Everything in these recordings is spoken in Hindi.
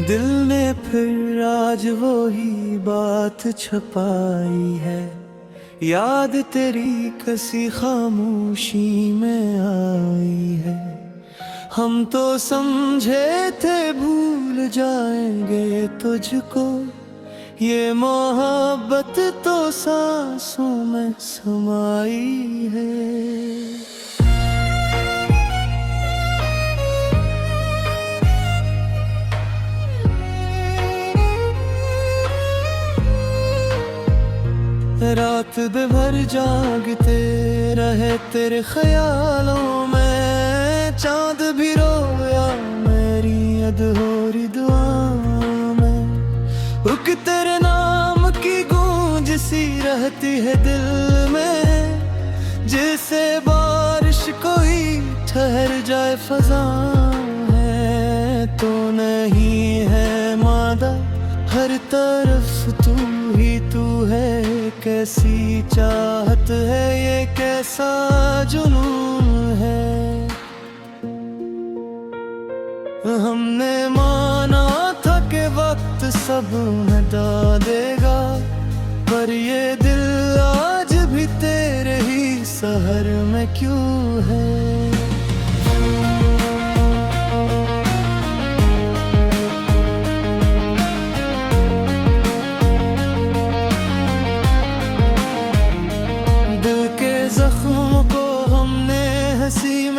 दिल ने फिर आज वो ही बात छपाई है, याद तेरी कसी खामोशी में आई है। हम तो समझे थे भूल जाएंगे तुझको, ये मोहब्बत तो सांसों में समाई है। रात भर जागते रहे तेरे ख्यालों में, चांद भी रोया मेरी अधूरी दुआओं में। रुक तेरे नाम की गूंज सी रहती है दिल में, जैसे बारिश कोई ठहर जाए फजा है। तो नहीं है मादा, हर तरफ तू ही तू है। कैसी चाहत है ये, कैसा जुनून है। हमने माना था कि वक्त सब मिटा देगा, पर ये दिल आज भी तेरे ही शहर में क्यों है।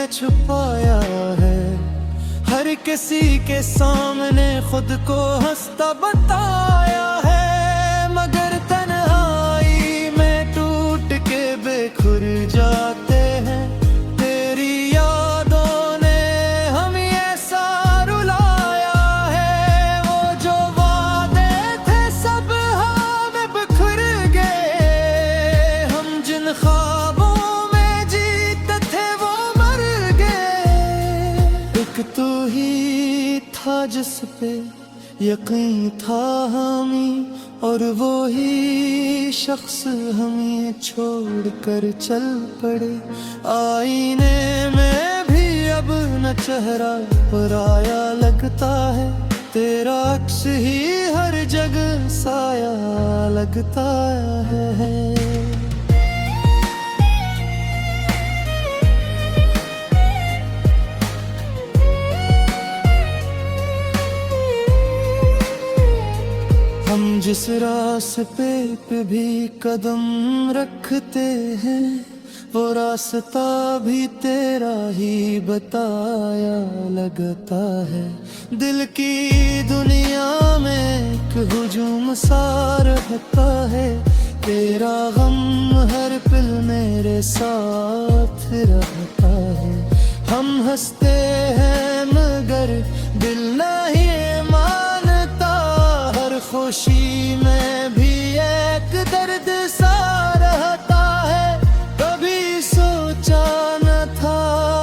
छुपाया है, हर किसी के सामने खुद को हंसता बताया है। मगर तन्हाई में टूट के बेखुर जाते हैं, तेरी यादों ने हम ऐसा रुलाया है। वो जो वादे थे सब हमें बिखर गए, हम जिन ख्वाबों तू ही था जिस पे यकीन था हमें, और वो ही शख्स हमें छोड़ कर चल पड़े। आईने में भी अब न चेहरा पराया लगता है, तेरा अक्स ही हर जगह साया लगता है। हम जिस रास्ते पे भी कदम रखते हैं, वो रास्ता भी तेरा ही बताया लगता है। दिल की दुनिया में एक हुजूम सा रहता है, तेरा गम हर पल मेरे साथ रहता है। हम हंसते हैं मगर दिल नहीं मानता, हर खुशी में भी एक दर्द सा रहता है। कभी सोचा न था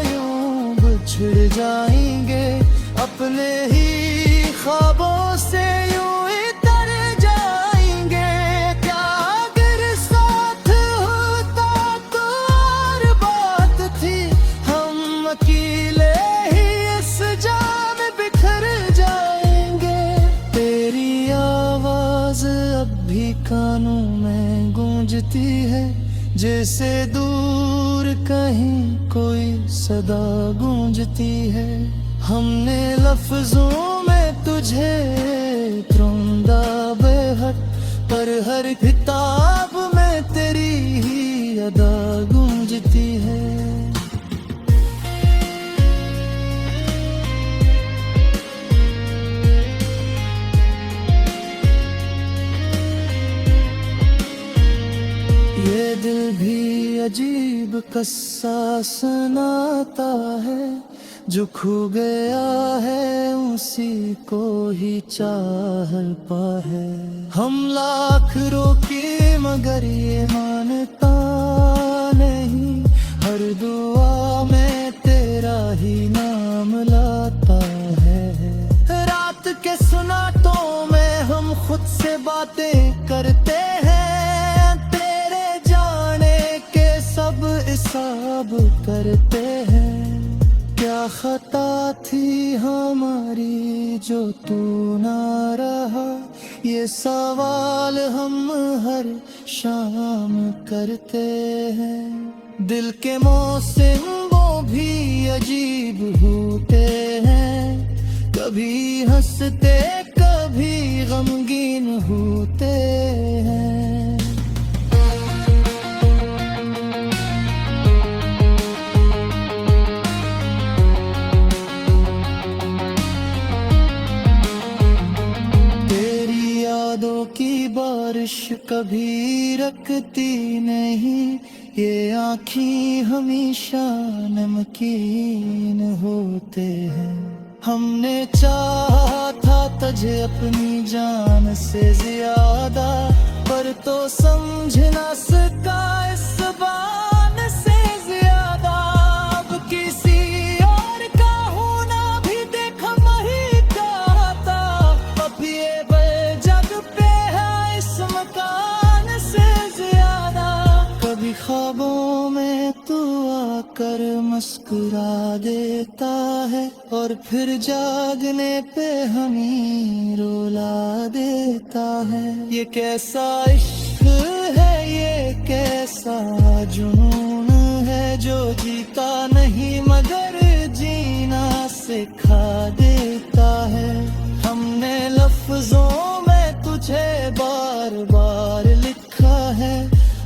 यूं बिछड़ जाएंगे, अपने ही ख्वाबों से यूं इतर जाएंगे। क्या अगर साथ होता तो और बात थी, हम अकेले ही इस जाम बिखर जाएंगे। तेरी आवाज अब भी कानों में गूंजती है, जैसे दूर कहीं कोई सदा गूंजती है। हमने लफ्जों में तुझे ढूंढा बेहद, पर हर किताब में तेरी ही अदा गूंजती है। ये दिल भी अजीब कस्सा सुनाता है, जो खो गया है उसी को ही चाहता है। हम लाख रोके मगर ये मानता नहीं, हर दुआ में तेरा ही नाम लाता है। रात के सुनाटों में हम खुद से बातें करते हैं, तेरे जाने के सब हिसाब करते हैं। क्या खता थी हमारी जो तू ना रहा, ये सवाल हम हर शाम करते हैं। दिल के मौसम वो भी अजीब होते हैं, कभी हंसते कभी गमगीन होते हैं। की बारिश कभी रखती नहीं, ये आँखें हमेशा नमकीन होते हैं। हमने चाहा था तुझे अपनी जान से ज्यादा, पर तो समझ ना सका इस बान से ज्यादा। अब किसी और का होना भी देख मही चाहता, अब ये कभी ख्वाबों में तू आकर मुस्कुरा देता है, और फिर जागने पे हमें रुला देता है। ये कैसा इश्क है, ये कैसा जुनून है, जो जीता नहीं मगर जीना सिखा देता है। हमने लफ्जों में तुझे बार बार लिखा है,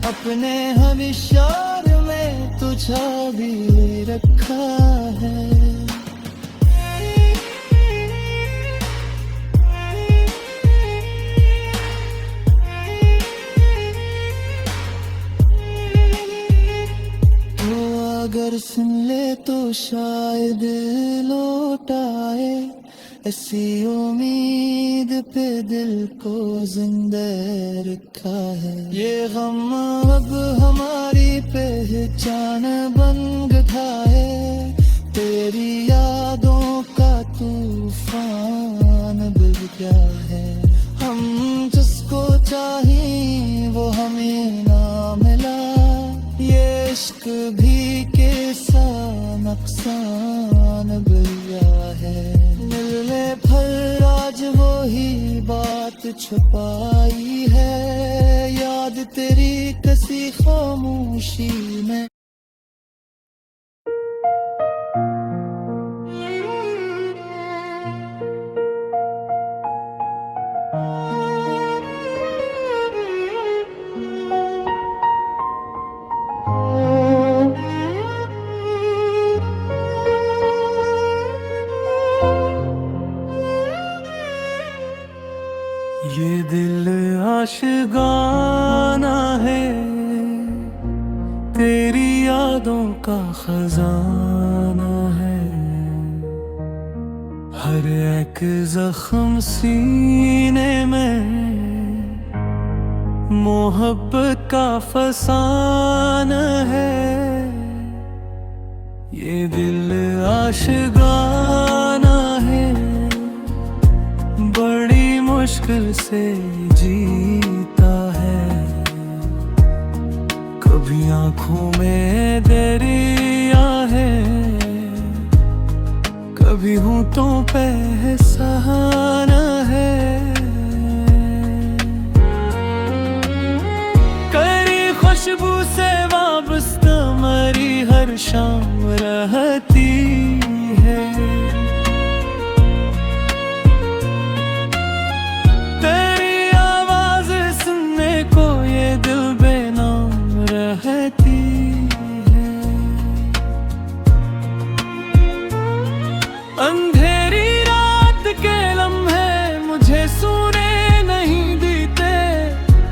अपने हर इशार में तुझा भी रखा है। तो अगर सुन ले तो शायद लौट आए, ऐसी उम्मीद पे दिल को जिंदा रखा है। ये गम अब हमारी पहचान बन गया है, तेरी यादों का तूफान बन गया है। हम जिसको चाहिए वो हमें ना मिला, ये इश्क भी कैसा नुकसान बन गया है। मिलने पर आज वही बात छुपाई है, याद तेरी कसी खामोशी में। ये दिल आशिकाना है, तेरी यादों का खजाना है। हर एक जख्म सीने में मोहब्बत का फसाना है। ये दिल आशिकाना है, बड़ी मुश्किल से जीता है। कभी आंखों में दरिया है, कभी होंठों पे सहारा है। करी खुशबू से वाबस्ता मरी हर शाम रहती है। अंधेरी रात के लम्हे मुझे सोने नहीं देते,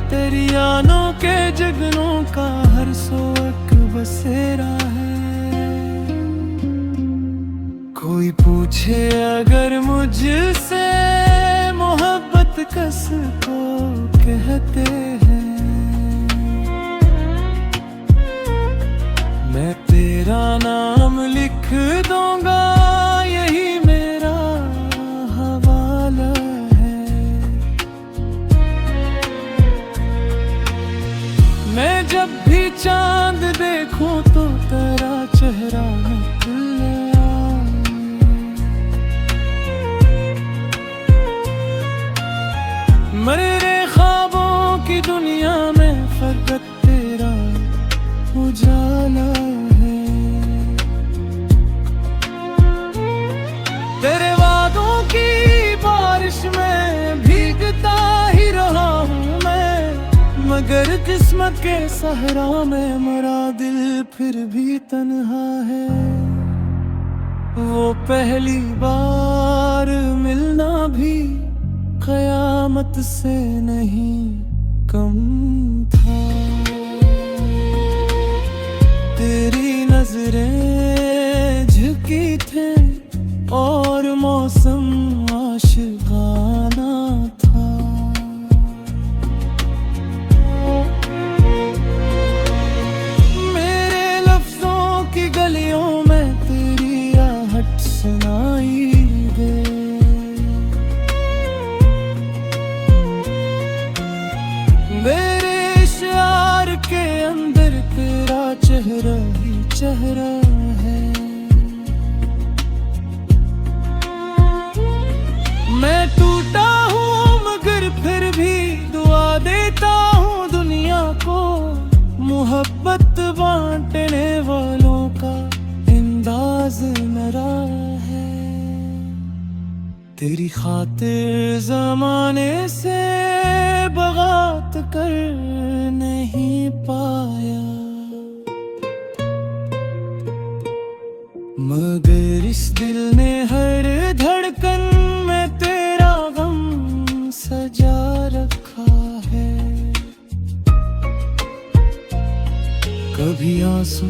तेरी यादों के जगनों का हर सो एक बसेरा है। कोई पूछे अगर मुझसे मोहब्बत किसको कहते हैं, मैं तेरा नाम लिख दूंगा, जब भी चांद देखूं तो तेरा चेहरा निकल आए। उजाला है। तेरे वादों की बारिश में भीगता ही रहा हूँ मैं, मगर किस्मत के सहरा में मरा दिल फिर भी तन्हा है। वो पहली बार मिलना भी कयामत से नहीं कम था। तेरी नजरें झुकी थे और मौसम आशिकाना था। मेरे लफ्जों की गलियों में तेरी आहट सुनाई दे। मेरे शार के अंदर तेरा चेहरा ही चेहरा है। मैं टूटा हूँ मगर फिर भी दुआ देता हूँ दुनिया को, मोहब्बत बांटने वालों का अंदाज मेरा है। तेरी खातिर जमाने से बगावत कर नहीं पाया, मगर इस दिल ने हर धड़कन में तेरा गम सजा रखा है। कभी आंसू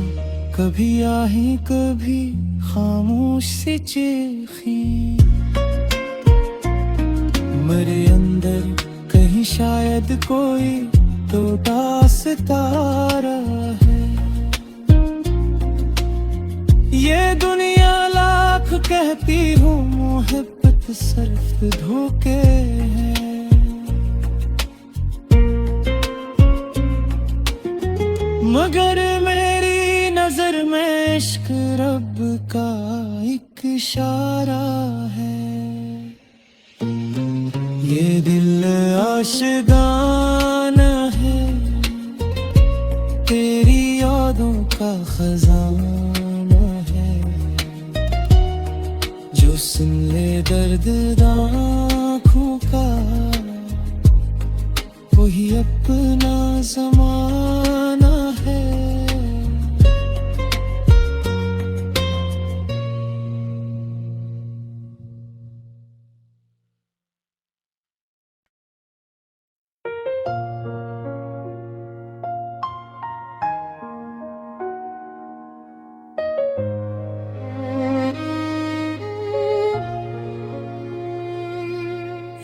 कभी आहें कभी खामोश सी चीखें, मेरे अंदर कहीं शायद कोई टूटा सितारा है। ये दुनिया लाख कहती हूँ मोहब्बत सिर्फ धोखे हैं, मगर मेरी नजर में इश्क रब का एक इशारा है। ये दिल आशिकाना है, तेरी यादों का खजाना है, जो सुन ले दर्द आँखों का वही अपना ज़माना है।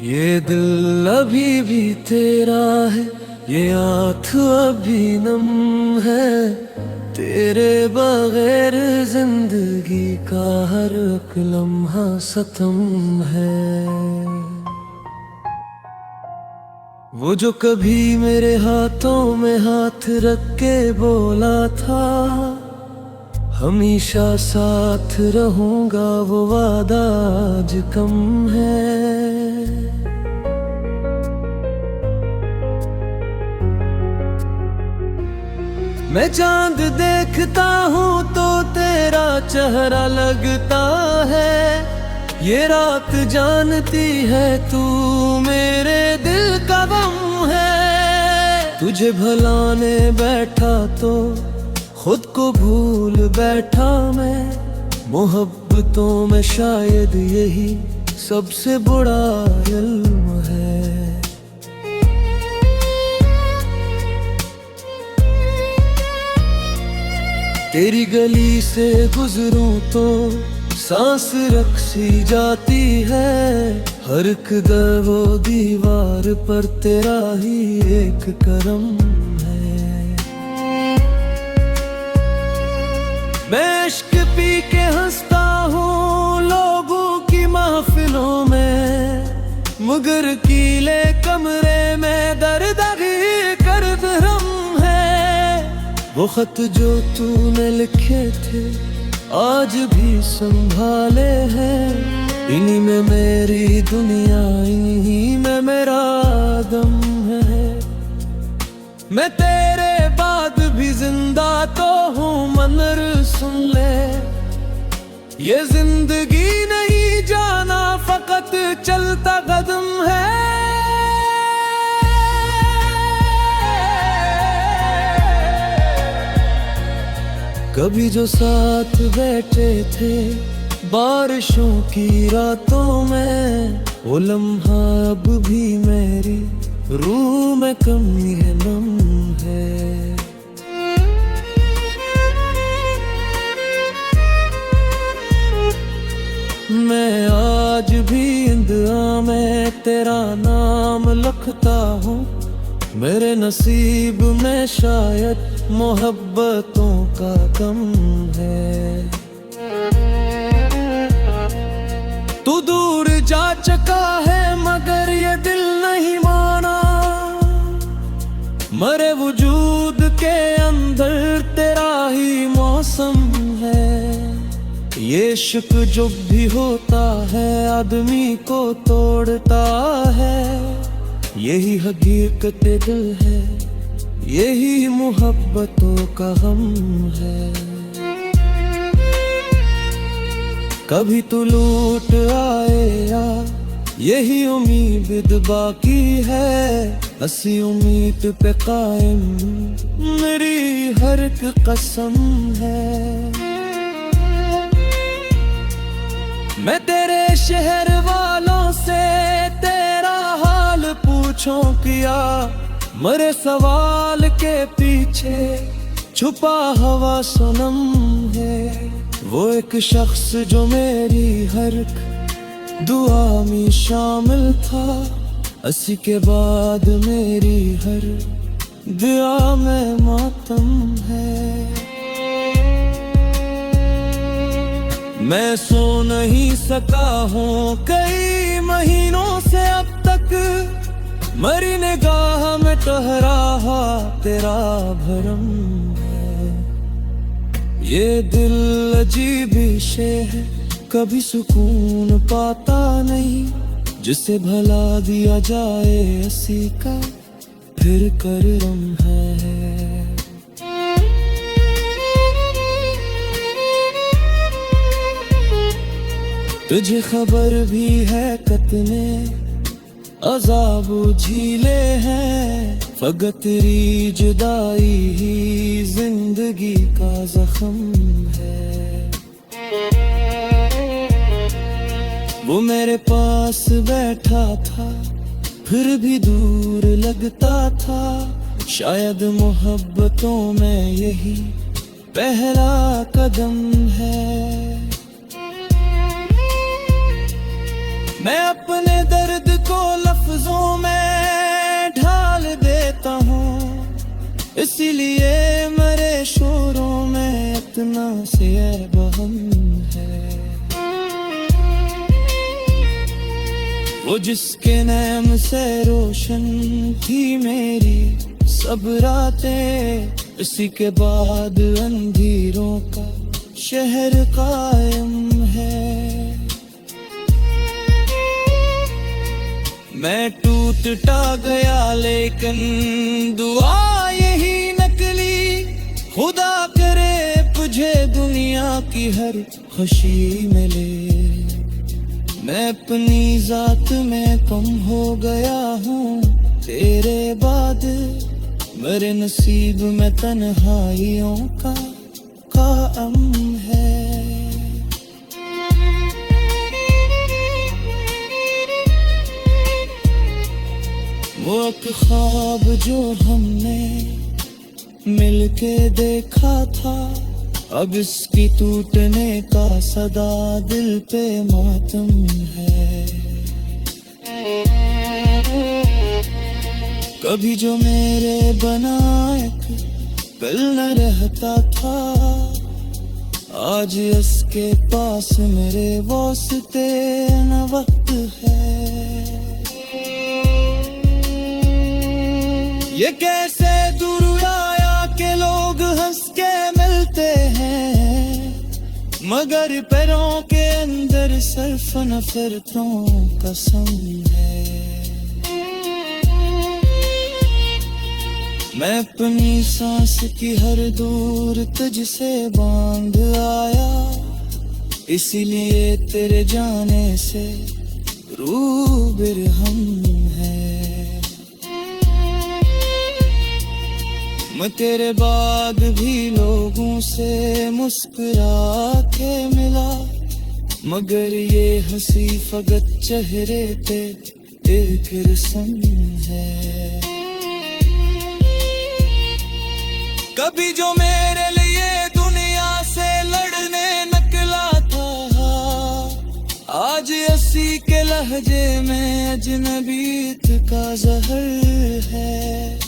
ये दिल अभी भी तेरा है, ये आँख अभी नम है, तेरे बगैर जिंदगी का हर एक लम्हा सितम है। वो जो कभी मेरे हाथों में हाथ रख के बोला था हमेशा साथ रहूंगा, वो वादा आज कम है। मैं चांद देखता हूँ तो तेरा चेहरा लगता है, ये रात जानती है तू मेरे दिल का गम है। तुझे भुलाने बैठा तो खुद को भूल बैठा मैं, मोहब्बतों में शायद यही सबसे बड़ा इल्म है। तेरी गली से गुजरूं तो सांस रखसी जाती है, हर एक दर वो दीवार पर तेरा ही एक करम है। मैं इश्क पी के हंसता हूँ लोगों की महफिलों में, मगर कीले कमरे में दर्द ही कर धर्म है। वो खत जो तूने लिखे थे आज भी संभाले हैं, इन्हीं में मेरी दुनिया इन्हीं में मेरा दम है। मैं तेरे बाद भी जिंदा तो हूँ मगर सुन ले, ये जिंदगी नहीं जाना फकत चलता कदम है। कभी जो साथ बैठे थे बारिशों की रातों में, वो लम्हा अब भी मेरी रूह में कमी है, नम है। मैं आज भी इंदिया में तेरा नाम लिखता हूँ, मेरे नसीब में शायद मोहब्बतों का कम है। तू दूर जा चुका है मगर ये दिल नहीं माना, मरे वजूद के अंदर तेरा ही मौसम है। ये इश्क जो भी होता है आदमी को तोड़ता है, यही हकीकत दिल है, यही मोहब्बतों का हम है। कभी तो लूट आएगा यही उम्मीद बाकी है, असी उम्मीद पे कायम मेरी हर एक कसम है। मैं तेरे शहर वालों से तेरा हाल पूछूं किया, मरे सवाल के पीछे छुपा हवा सनम है। वो एक शख्स जो मेरी हर दुआ में शामिल था, असी के बाद मेरी हर दुआ में मातम है। मैं सो नहीं सका हूँ कई महीनों से अब तक, मरी निगाह में ठहरा तेरा भरम है। ये दिल अजीब शे है, कभी सुकून पाता नहीं, जिसे भला दिया जाए असी का फिर करम है। तुझे खबर भी है कितने अज़ाब झीले हैं, फकत तेरी जुदाई ही जिंदगी का जख्म है। वो मेरे पास बैठा था फिर भी दूर लगता था, शायद मोहब्बतों में यही पहला कदम है। मैं अपने दर्द को लफ्जों में ढाल देता हूँ, इसीलिए मेरे शोरों में इतना से बहम है। वो जिसके नाम से रोशन थी मेरी सब रातें, इसी के बाद अंधेरों का शहर कायम है। मैं टूटता गया लेकिन दुआ यही नकली, खुदा करे तुझे दुनिया की हर खुशी मिले। मैं अपनी जात में कम हो गया हूँ तेरे बाद, मेरे नसीब में तन्हाइयों का काम है। वो एक ख्वाब जो हमने मिलके देखा था, अब इसकी टूटने का सदा दिल पे मातम है। कभी जो मेरे बना एक पल न रहता था, आज इसके पास मेरे वास्ते न वक्त है। ये कैसे दूर आया के लोग हंस के मिलते हैं, मगर पैरों के अंदर सिर्फ नफरतों का सम है। मैं अपनी सांस की हर दूर तुझसे बांध आया, इसीलिए तेरे जाने से रूह बिरहम है। मैं तेरे बाद भी लोगों से मुस्कुरा के मिला, मगर ये हंसी फगत चेहरे पे एक रस्म है। कभी जो मेरे लिए दुनिया से लड़ने निकला था, आज अस्सी के लहजे में अजनबीत का जहर है।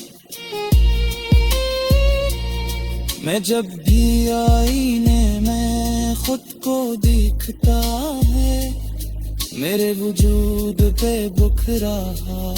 मैं जब भी आईने में खुद को दिखता है, मेरे वजूद पे बुख रहा